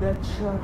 večer.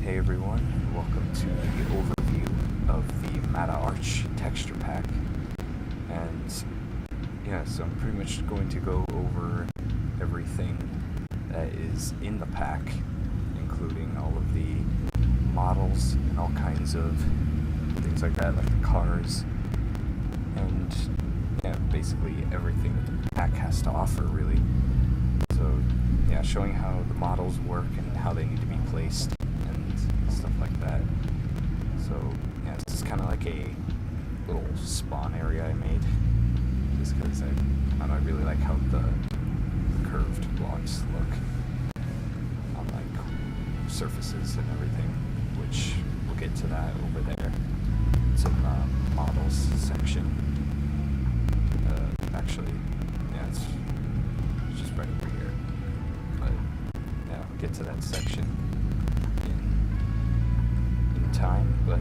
Hey everyone, and welcome to the overview of the Mata Arch texture pack. And yeah, so I'm pretty much going to go over everything that is in the pack, including all of the models and all kinds of things like that, like the cars, and yeah, basically everything that the pack has to offer, really. So yeah, showing how the models work and how they need to be placed and stuff like that. So yeah, this is kind of like a little spawn area I made, just because I don't know, I really like how the curved blocks look on like surfaces and everything, which we'll get to that over there. It's in the models section. Actually, yeah, it's just right over here. But yeah, we'll get to that section in time. But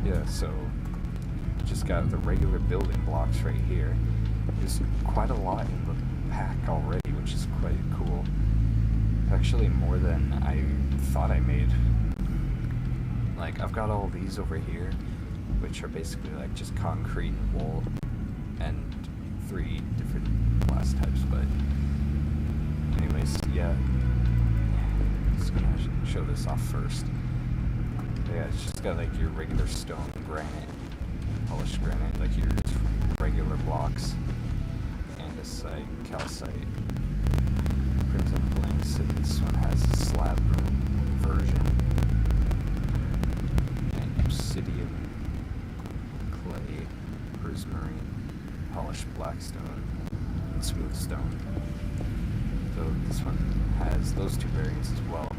yeah, so just got the regular building blocks right here. There's quite a lot in the pack already, which is quite cool. Actually, more than I thought I made. Like, I've got all these over here, which are basically like just concrete and wool, and 3 different glass types. But anyways, yeah, just gonna show this off first. Yeah, it's just got like your regular stone, granite, polished granite, like your regular blocks, andesite, calcite, printed blanks, and this one has a slab version, and obsidian, marine, polished black stone, and smooth stone. So this one has those two variants as well,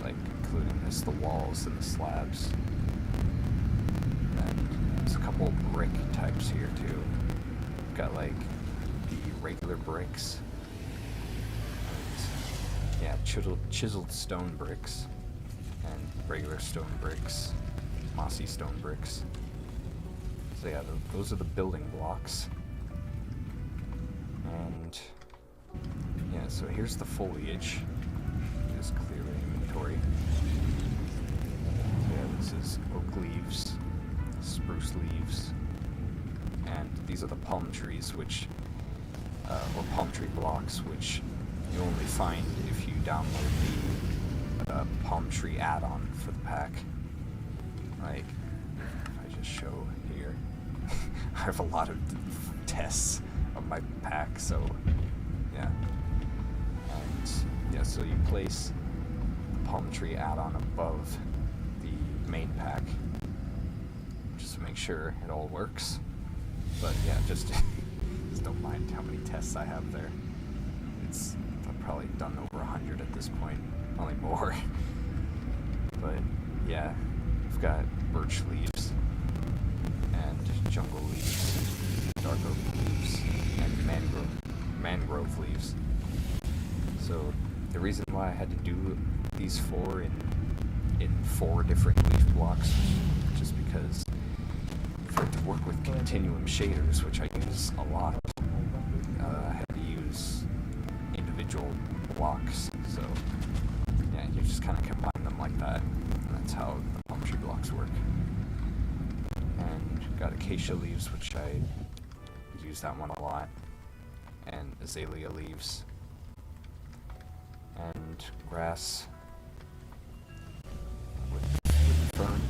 including the walls and the slabs. And there's a couple brick types here too. Got the regular bricks, and, yeah, chiseled stone bricks, and regular stone bricks, mossy stone bricks. So yeah, those are the building blocks. And yeah, so here's the foliage. Just clear inventory. So yeah, this is oak leaves, spruce leaves, and these are the palm trees, which, or palm tree blocks, which you only find if you download the palm tree add-on for the pack. If I just show here, I have a lot of tests of my pack, so yeah. And yeah, so you place the palm tree add-on above the main pack, just to make sure it all works. But yeah, just don't mind how many tests I have there. I've probably done over 100 at this point, probably more. But yeah, I've got birch leaves and jungle leaves, dark oak leaves, and mangrove leaves. So the reason why I had to do these four in 4 different leaf blocks was just because for it to work with continuum shaders, which I use a lot, I had to use individual blocks. So yeah, you just kind of combine them like that, and that's how the palm tree blocks work. And got acacia leaves, which I use that one a lot, and azalea leaves, and grass with fern.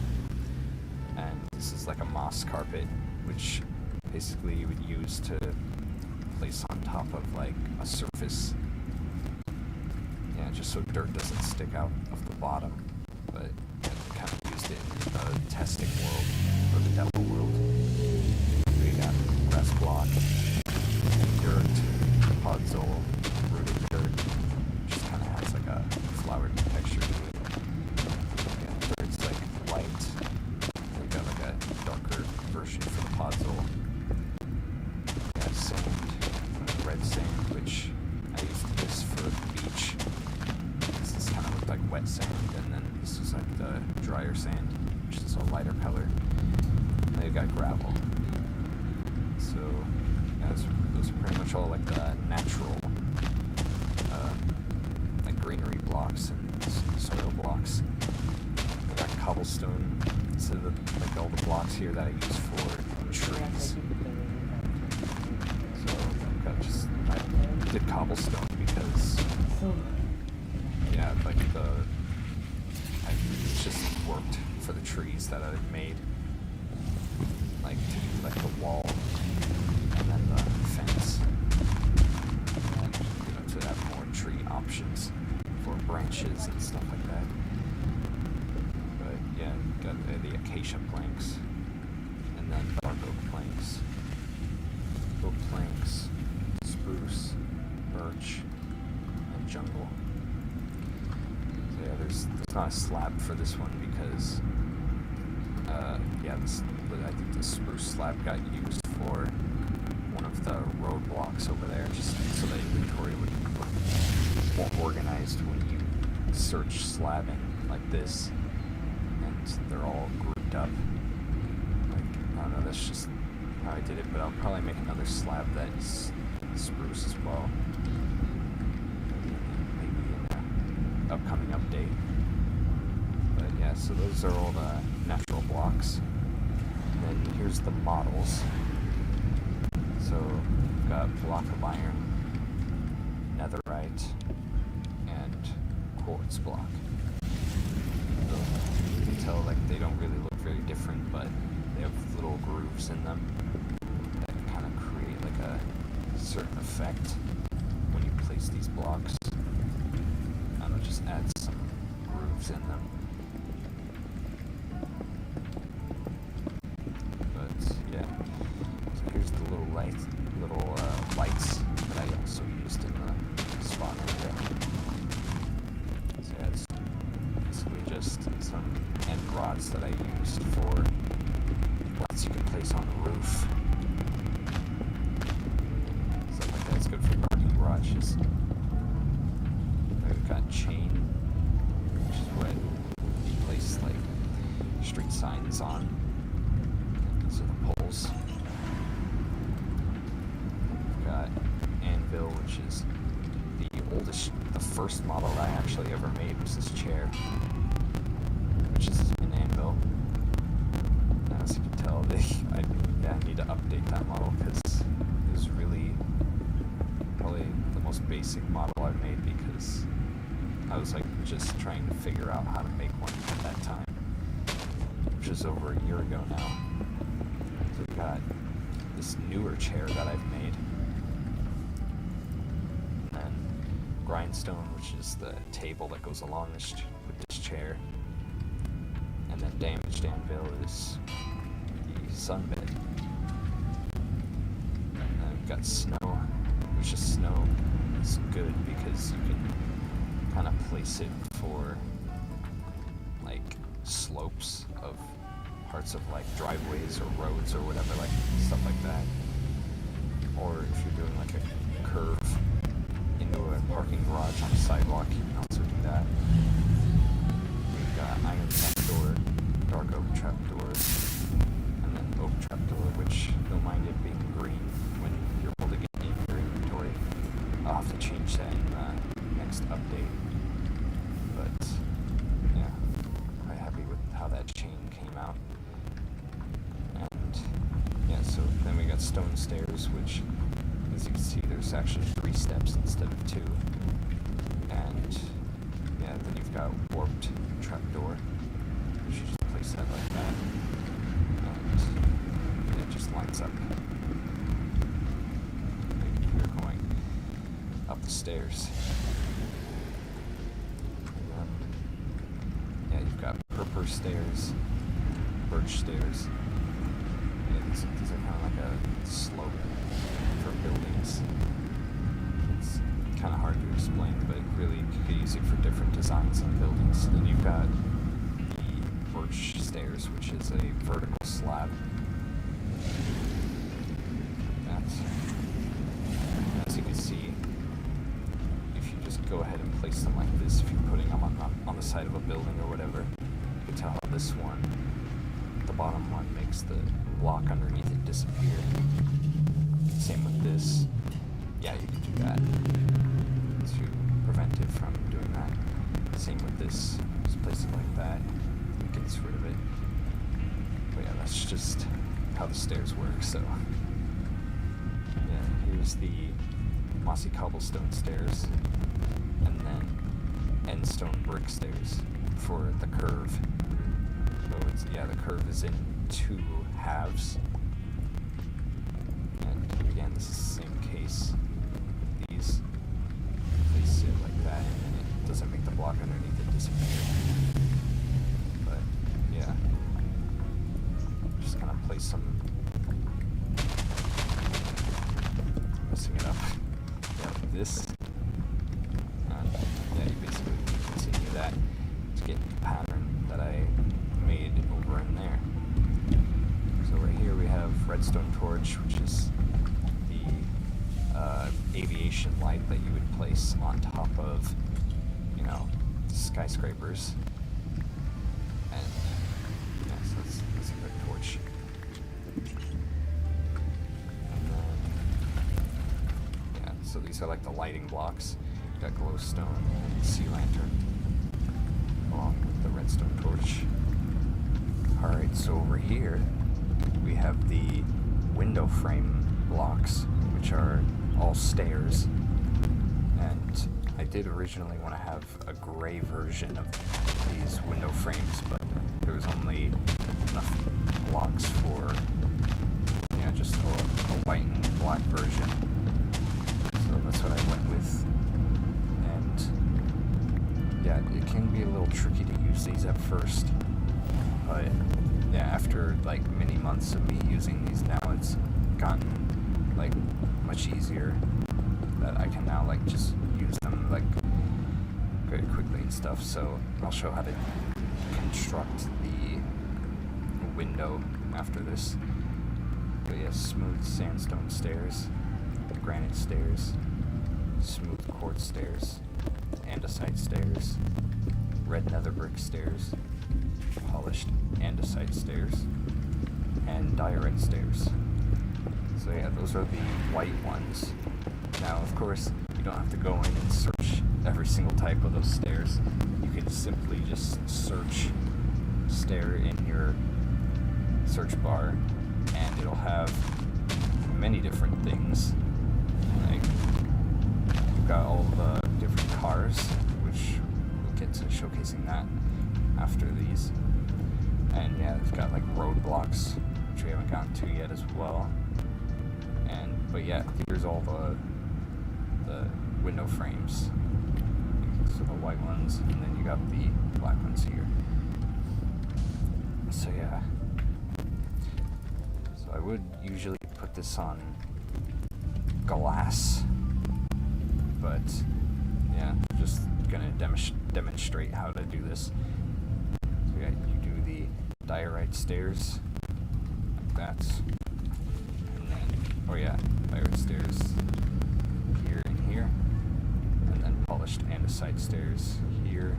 And this is like a moss carpet, which basically you would use to place on top of a surface. Yeah, just so dirt doesn't stick out of the bottom. But I kind of used it in the testing world, or the demo world. We got grass block, dirt, podzol, rooted dirt, which kind of has a flowered texture to it. Yeah, dirt's light. We got a darker version for the podzol. We got sand, red sand, which I used this for the beach. This kind of looked like wet sand, and then this is the drier sand, which is a lighter color. And they've got gravel. So yeah, those are pretty much all the natural greenery blocks and soil blocks. I got cobblestone instead of all the blocks here that I use for trees. So I did cobblestone because yeah, it just worked for the trees that I had made, to do the wall and then the fence, and to have more tree options for branches and stuff like that. But yeah, got the acacia planks, and then dark oak planks, spruce, birch, and jungle. So yeah, there's not a slab for this one because I think the spruce slab got used for one of the road blocks over there, just so that inventory would look more organized when you search slabbing like this, and they're all grouped up. I don't know, that's just how I did it, but I'll probably make another slab that's spruce as well, maybe in an upcoming update. But yeah, so those are all the natural blocks. And then here's the models. So we've got block of iron, netherite, and quartz block. So you can tell they don't really look very different, but they have little grooves in them that kind of create a certain effect when you place these blocks. I don't know, just add some grooves in them. But yeah. So here's the little lights that I also used in the spawn area. So yeah, it's basically just some end rods that I used for lights you can place on the roof. Stuff like that. It's good for parking garages. We've got chain, which is what you place like street signs on. These are the poles. We've got anvil, which is the first model I actually ever made was this chair, which is an anvil. And as you can tell, I need to update that model because it was really probably the most basic model I've made because I was like just trying to figure out how to make one at that time, which is over a year ago now. So we've got this newer chair that I've made. Grindstone, which is the table that goes along with this chair, and then damaged anvil is the sunbed. And then we've got snow, which is snow is good because you can kind of place it for like slopes of parts of like driveways or roads or whatever, like stuff like that. Or if you're doing like a curve into a parking garage on a sidewalk, you can also do that. We've got iron trapdoor, dark oak trapdoor, and then oak trapdoor, which don't mind it being green when you're holding it in your inventory. I'll have to change that in the next update. But yeah, I'm quite happy with how that chain came out. And yeah, so then we got stone stairs, which, as you can see, there's actually 3 steps instead of 2. And yeah, then you've got warped trapdoor, which you just place that like that, and it just lines up. Like you're going up the stairs. And yeah, you've got purple stairs, birch stairs. Yeah, these are kind of like a slope for buildings. It's kind of hard to explain, but really you could use it for different designs on buildings. Then you've got the birch stairs, which is a vertical slab. As you can see, if you just go ahead and place them like this, if you're putting them on the side of a building or whatever, you can tell how this one, the bottom one, makes the block underneath it disappear. Same with this. Yeah, you can do that to prevent it from doing that. Same with this. Just place it like that. It gets rid of it. But yeah, that's just how the stairs work. So yeah, here's the mossy cobblestone stairs, and then end stone brick stairs for the curve. So it's, yeah, the curve is in 2 halves. Again, this is the same case. These place it like that, and it doesn't make the block underneath it disappear. But yeah, just kind of place some, messing it up. Yeah, like this. And yeah, you basically continue that to get the pattern that I made over in there. So right here we have redstone torch, which is aviation light that you would place on top of, skyscrapers. And yeah, so that's a good torch. And then, yeah, so these are like the lighting blocks. You've got glowstone and sea lantern along with the redstone torch. Alright, so over here we have the window frame blocks, which are all stairs, and I did originally want to have a gray version of these window frames, but there was only enough blocks for just a white and black version, so that's what I went with. And yeah, it can be a little tricky to use these at first, but yeah, after like many months months of me using these now, it's gotten like much easier that I can now like just use them like very quickly and stuff. So I'll show how to construct the window after this. But yeah, smooth sandstone stairs, granite stairs, smooth quartz stairs, andesite stairs, red nether brick stairs, polished andesite stairs, and diorite stairs. So yeah, those are the white ones. Now, of course, you don't have to go in and search every single type of those stairs. You can simply just search stair in your search bar, and it'll have many different things. Like, you've got all the different cars, which we'll get to showcasing that after these. And yeah, it's got like roadblocks, which we haven't gotten to yet as well. But yeah, here's all the window frames. So the white ones, and then you got the black ones here. So yeah. So I would usually put this on glass, but yeah, just gonna demonstrate how to do this. So yeah, you do the diorite stairs like that, and then diorite stairs here and here, and then polished andesite stairs here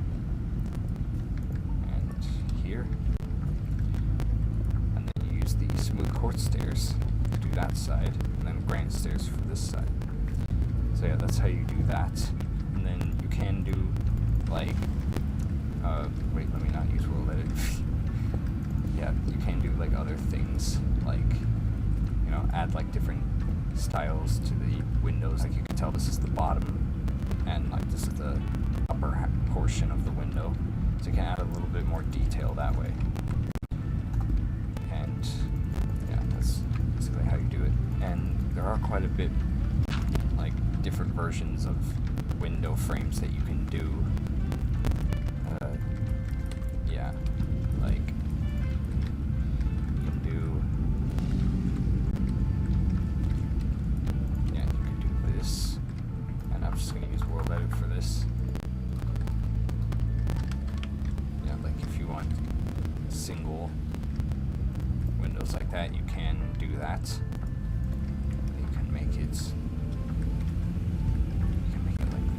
and here, and then you use the smooth quartz stairs to do that side, and then granite stairs for this side. So yeah, that's how you do that. And then you can do like wait, let me not use world edit. Yeah, you can do like other things, like, you know, add like different styles to the windows. Like, you can tell this is the bottom and like this is the upper portion of the window, so you can add a little bit more detail that way. And yeah, that's basically how you do it. And there are quite a bit like different versions of window frames that you can do. Yeah, like you can do, yeah, you can do this, and I'm just gonna use world edit for this. Yeah, like if you want single windows like that, you can do that. You can make it like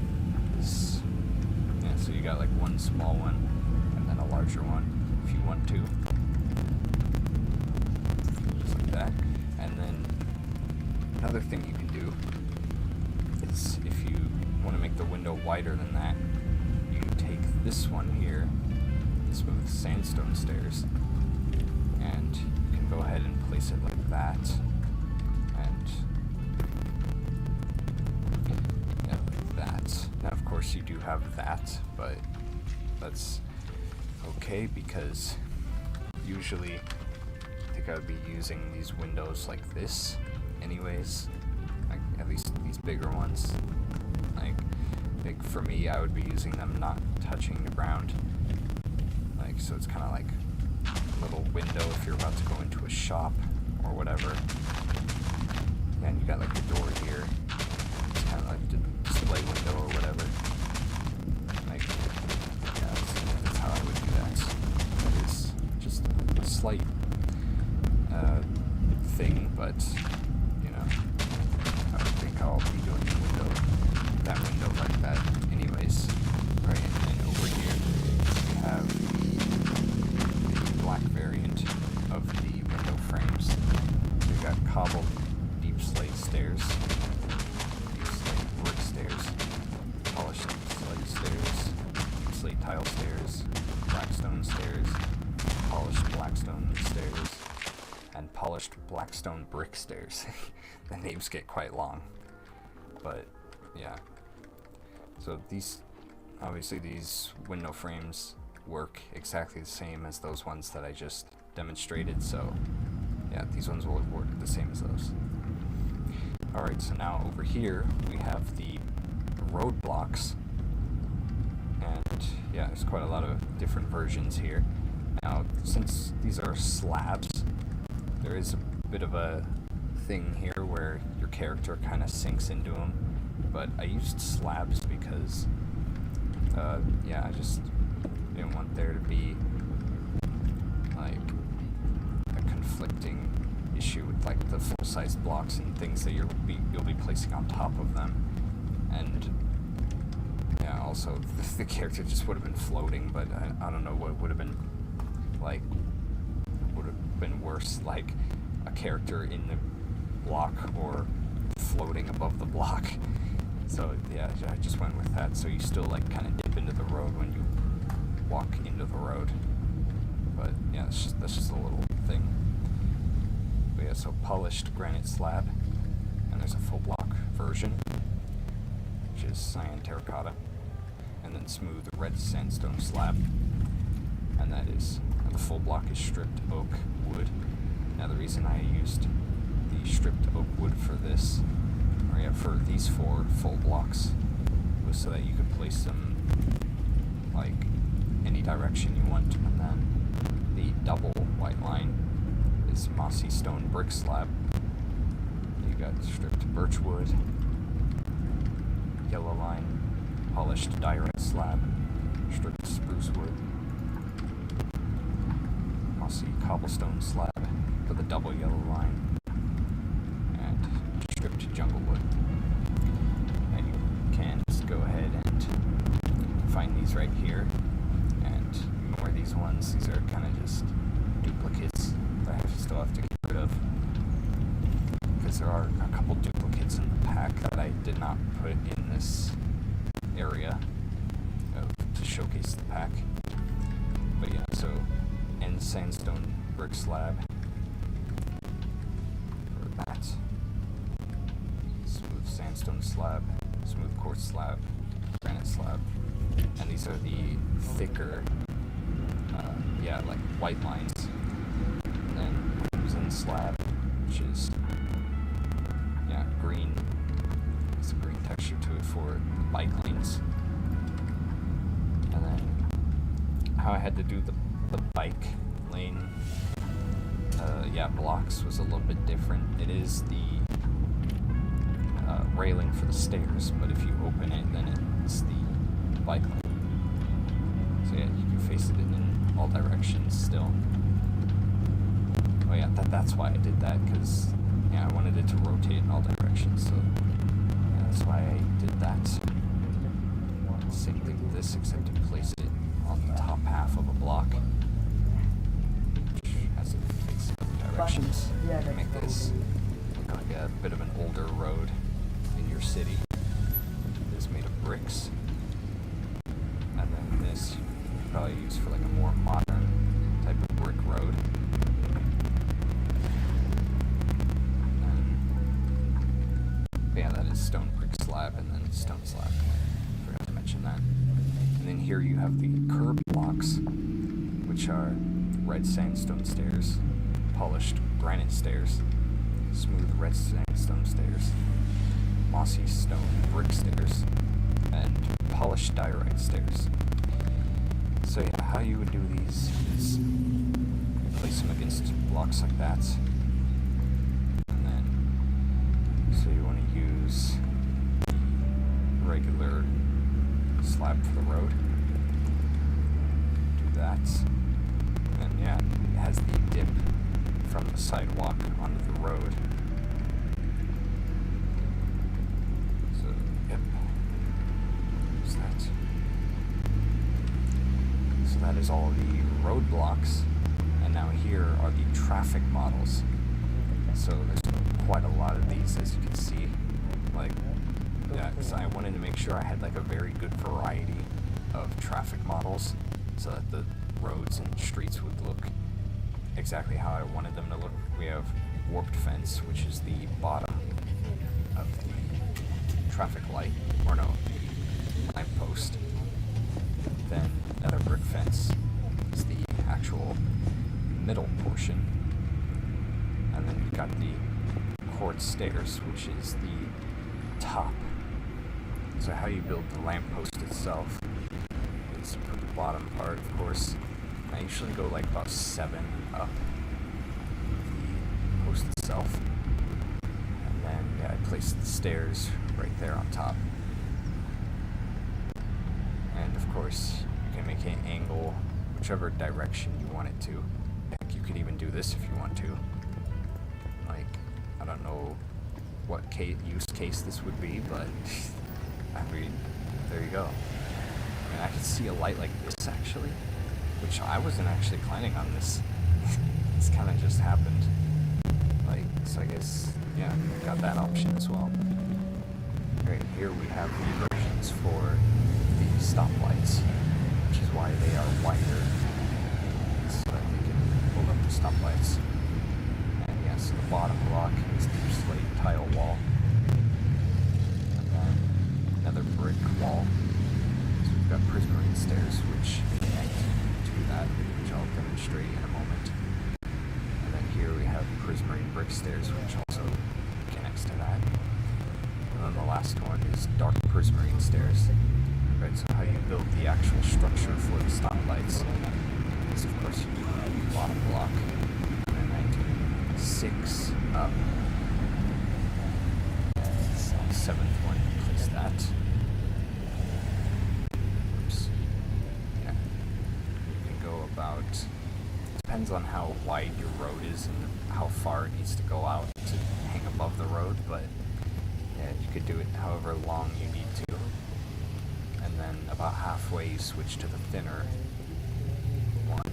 this. Yeah, so you got like one small one and then a larger one if you want to. Just like that. And then another thing you can do is, if you want to make the window wider than that, you take this one here, smooth sandstone stairs, and you can go ahead and place it like that. And yeah, like that. Now, of course, you do have that, but that's okay, because usually I think I would be using these windows like this anyways, like at least these bigger ones. Like, I think for me, I would be using them not touching the ground, like, so it's kind of like a little window if you're about to go into a shop or whatever. And you got like the door here, it's kind of like the display window or whatever. Like, yeah, that's how I would do that. It's just a slight thing, but you know, I would think I'll be doing that window like that anyways. Right, and then over here we have the black variant of the window frames. We've got cobbled deep slate stairs, deep slate brick stairs, polished slate stairs, slate tile stairs, blackstone stairs, polished blackstone stairs, and polished blackstone brick stairs. The names get quite long, but yeah. So these, obviously these window frames work exactly the same as those ones that I just demonstrated, so yeah, these ones will work the same as those. Alright, so now over here we have the roadblocks, and yeah, there's quite a lot of different versions here. Now, since these are slabs, there is a bit of a thing here where your character kind of sinks into them, but I used slabs because, yeah, I just didn't want there to be like a conflicting issue with like the full-size blocks and things that you'll be placing on top of them. And yeah, also the character just would have been floating, but I don't know what would have been like, would have been worse, like a character in the block or floating above the block. So yeah, I just went with that. So you still like kind of dip into the road when you walk into the road. But yeah, that's just a little thing. But yeah, so polished granite slab, and there's a full block version, which is cyan terracotta, and then smooth red sandstone slab, and that is, and the full block is stripped oak wood. Now the reason I used the stripped oak wood for this, or yeah, for these 4 full blocks, was so that you could place them like any direction you want. And then the double white line is mossy stone brick slab. You got stripped birch wood, yellow line, polished diorite slab, stripped spruce wood, mossy cobblestone slab with a double yellow line, and stripped jungle wood. And you can just go ahead and find these right here and ignore these ones. These are kind of just duplicates that I still have to get rid of, because there are a couple duplicates in the pack that I did not put in this area to showcase the pack. But yeah, so end sandstone brick slab for that, smooth sandstone slab, smooth quartz slab, granite slab, and these are the thicker, yeah, like white lines. And then crimson slab, which is, yeah, green. It's a green texture to it for the bike lanes. And then how I had to do the bike lane, yeah, blocks was a little bit different. It is the railing for the stairs, but if you open it, then it's the bike lane. So yeah, you can face it in all directions still. Oh yeah, that's why I did that, because yeah, I wanted it to rotate in all directions, so yeah, that's why I did that. Same thing with this, except to place it on the top half of a block, which has it face in other directions to make this look like a bit of an older road in your city. It is made of bricks, and then this you could probably use for like a more modern type of brick road. Yeah, that is stone brick slab and then stone slab. Forgot to mention that. And then here you have the curb blocks, which are red sandstone stairs, polished granite stairs, smooth red sandstone stairs, mossy stone brick stairs, and polished diorite stairs. So yeah, how you would do these is place them against blocks like that. So you want to use the regular slab for the road. Do that. And yeah, it has the dip from the sidewalk onto the road. So, yep. There's that. So that is all the road blocks. And now here are the traffic models. So there's quite a lot of these, as you can see. Like, yeah, because I wanted to make sure I had like a very good variety of traffic models, so that the roads and streets would look exactly how I wanted them to look. We have warped fence, which is the bottom of the traffic light, or no, lamp post. Then another brick fence is the actual middle portion. And then you've got the quartz stairs, which is the top. So how you build the lamppost itself is for the bottom part, of course. I usually go like about 7 up place the stairs right there on top. And of course, you can make it angle whichever direction you want it to. Heck, you could even do this if you want to. Like, I don't know what use case this would be, but I mean, there you go. I mean, I could see a light like this actually, which I wasn't actually planning on this. This kind of just happened. Like, so I guess, yeah, got that option as well. Right here we have the versions for the stoplights, which is why they are wider, so that they can hold up the stoplights. And yes, the bottom block is the slate tile wall, and then another brick wall. So we've got prismarine stairs, which connect to that, which I'll demonstrate in a moment. And then here we have prismarine brick stairs, which also connects to that. And then the last one is dark prismarine stairs. Right, so how you build the actual structure for the stoplights is, of course, you do the bottom block, and then 6 up. So the 7th one, place that. Oops. Yeah. You can go about, depends on how wide your road is and how far it needs to go out to hang above the road, but yeah, you could do it however long you need to. And then about halfway you switch to the thinner one.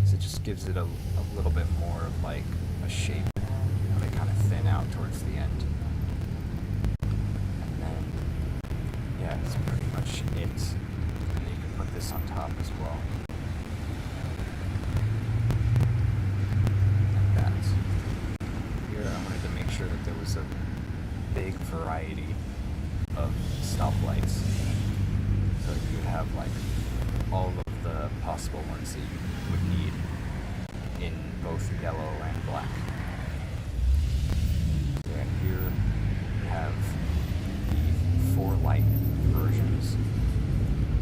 So it just gives it a little bit more of like a shape. They kind of thin out towards the end. And then, yeah, that's pretty much it. And then you can put this on top as well. Like that. Here I wanted to make sure that there was a big variety of stoplights. So you would have like all of the possible ones that you would need in both yellow and black. And here we have the 4 light versions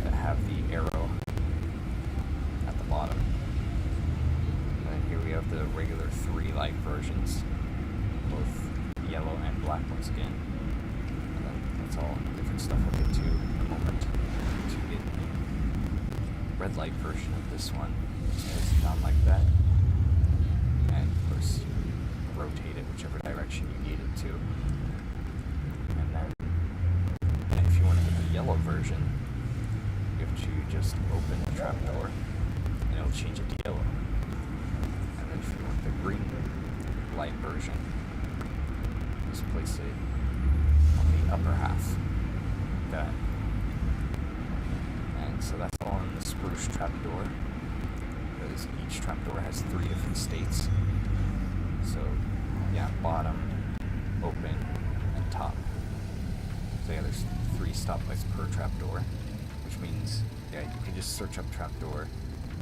that have the arrow at the bottom. And then here we have the regular 3 light versions, both yellow and black once again. And then that's all different stuff we'll get to in a moment. To get the red light version of this one, just place it down like that, and of course you rotate it whichever direction you need it to. And then if you want to get the yellow version, you have to just open the trapdoor and it'll change it to yellow. And then if you want the green light version, just place it on the upper half. That. And so that's all in the spruce trapdoor, because each trapdoor has 3 different states. So yeah, bottom, open, and top. So yeah, there's 3 stoplights per trapdoor, which means, yeah, you can just search up trapdoor.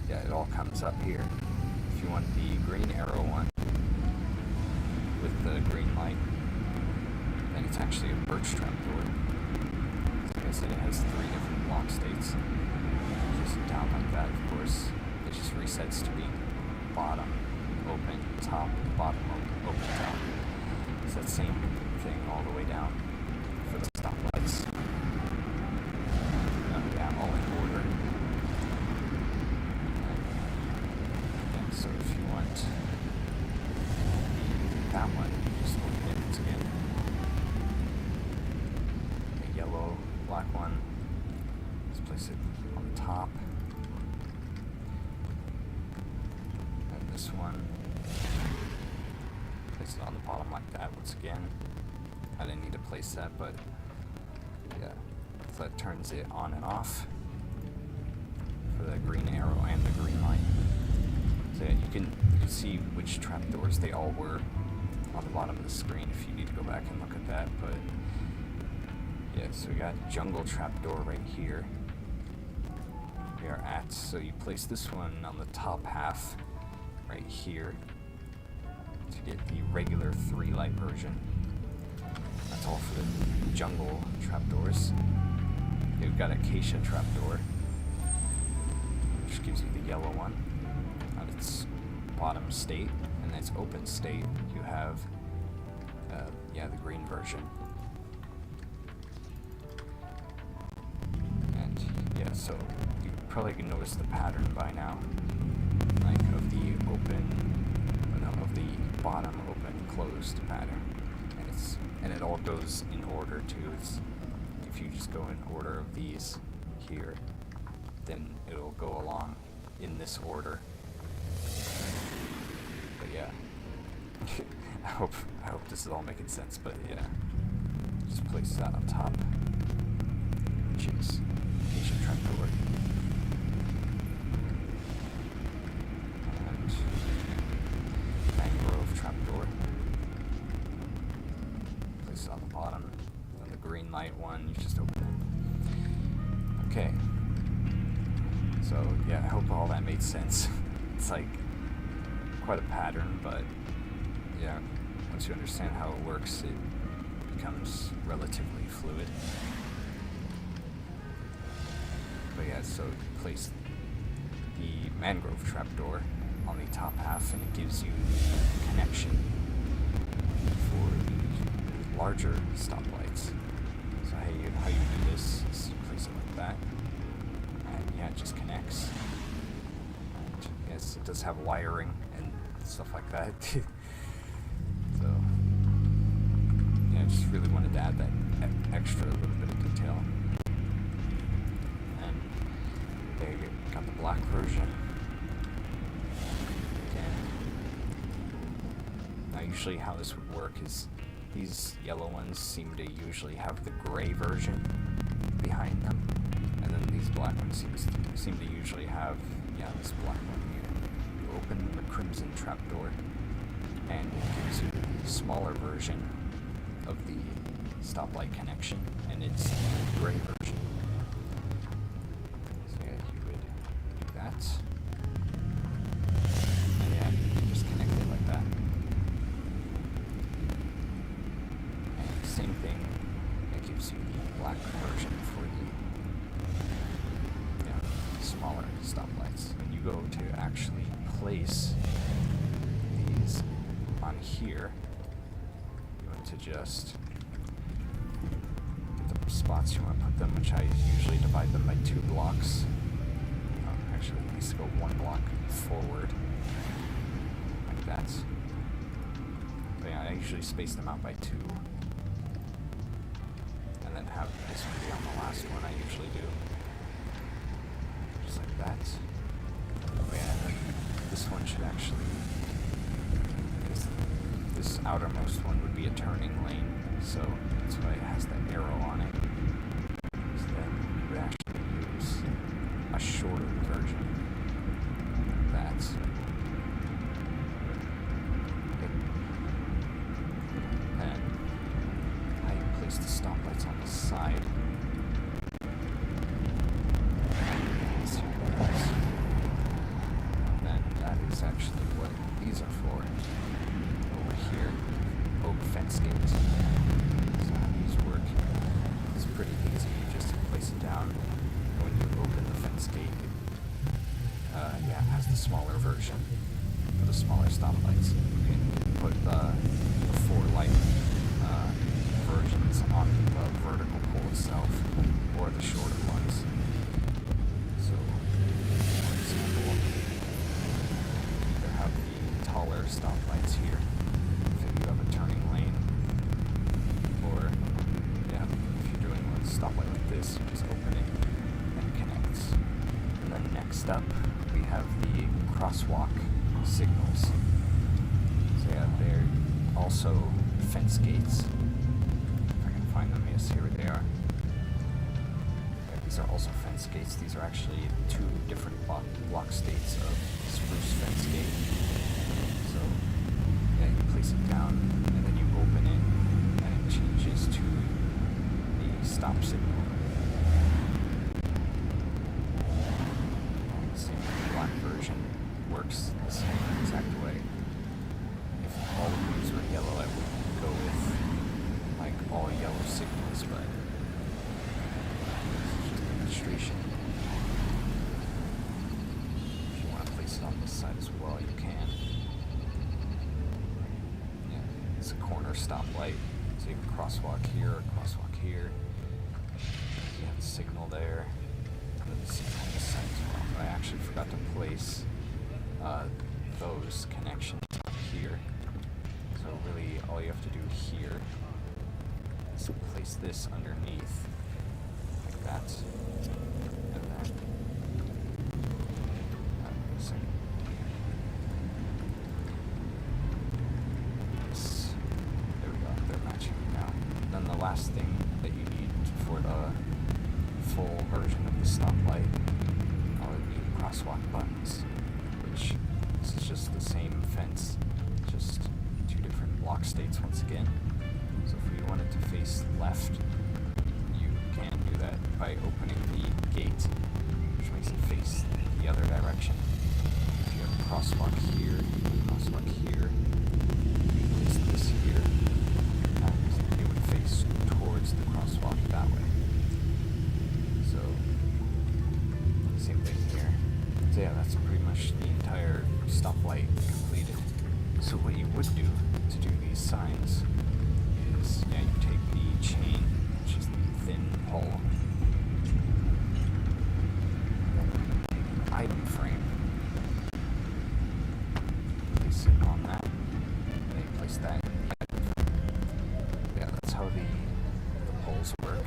Yeah, it all comes up here. If you want the green arrow one with the green light, then it's actually a birch trapdoor. Like I said, it has 3 different block states. Just down like that, of course, it just resets to being bottom, open, top, bottom, open, top. It's that same thing all the way down for the stoplights. Yeah, all in order. And so if you want that one, just open it once again. The yellow, black one, just place it on the top. And this one, place it on the bottom like that once again. I didn't need to place that, but yeah, so that turns it on and off for the green arrow and the green light. So yeah, you can see which trapdoors they all were on the bottom of the screen if you need to go back and look at that. But yeah, so we got jungle trapdoor right here. We are at, so you place this one on the top half right here to get the regular 3 light version. That's all for the jungle trapdoors. We've got acacia trapdoor, which gives you the yellow one at its bottom state, and its open state you have yeah, the green version. And yeah, so you probably can notice the pattern by now, like of the of the bottom open closed pattern, and it all goes in order too. If you just go in order of these here, then it'll go along in this order. But yeah, I hope this is all making sense. But yeah, just place that on top, which is Asian trapdoor, and mangrove trapdoor. Place it on the bottom. And the green light one, you just open it. Okay. So yeah, I hope all that made sense. It's like quite a pattern, but yeah, once you understand how it works, it becomes relatively fluid. But yeah, so you place the mangrove trapdoor on the top half, and it gives you the connection for the larger stoplights. So how you do this is you place it like that, and yeah, it just connects. And yes, it does have wiring and stuff like that. So yeah, I just really wanted to add that extra little bit of detail. And there you got the black version. Again, now usually how this would work is these yellow ones seem to usually have the gray version behind them, and then these black ones seem to usually have, yeah, this black one here. You open the crimson trapdoor, and it gives you a smaller version of the stoplight connection, and it's the gray version. So yeah, you would do that, and yeah, you just connect it like that. And same thing, it gives you the black version for the smaller stoplights. When you go to actually place these on here, you want to just get the spots you want to put them, which I usually divide them by 2 blocks. Actually, at least go 1 block forward, like that. But yeah, I usually space them out by 2, and then have this one be on the last one. I usually do just like that. Oh yeah, this one should actually, this outermost one would be a turning lane, so that's why it has that arrow on it. So that you would actually use a shorter version of that. And how you place the stoplights on the side. Then that is actually what these are for. Over here, oak fence gates. So how these work is pretty easy. You just place it down. When you open the fence gate, yeah, it has the smaller version for the smaller stoplights. You can put the 4 light versions on the vertical pole itself, or the shorter ones. So, for example, either have the taller stoplights here if you have a turning lane, or yeah, if you're doing a stoplight like this, you just open it and it connects. And then next up, we have the crosswalk signals. So yeah, they're also fence gates. If I can find them, yes, here they are. Yeah, these are also fence gates. These are actually 2 different block states of spruce fence gate. So yeah, you place it down, and then you open it, and it changes to the stop signal. Same with the black version, works the same exact way. If all of these were yellow, I would go with like all yellow signals, but it's just a demonstration. If you want to place it on this side as well, you can. Yeah, it's a corner stoplight. So you have a crosswalk here, you have a signal there, and then the same kind of sign as well. But I actually forgot to place those connections up here. So really all you have to do here is place this underneath, like that, and then, wait a second. There we go, they're matching now. Then the last thing that you need for the full version of the stoplight would be crosswalk buttons, which this is just the same fence, just two different block states once again. So if you wanted to face left, you can do that by opening the gate, which makes it face the other direction. If you have a crosswalk here, you place this here, and it would face towards the crosswalk that way. So, same thing here. So yeah, that's pretty much the entire stoplight completed. So what you would do to do these signs is, yeah, you take the chain, which is the thin pole, take an item frame, place it on that, and then you place that in the item frame. Yeah, that's how the poles work.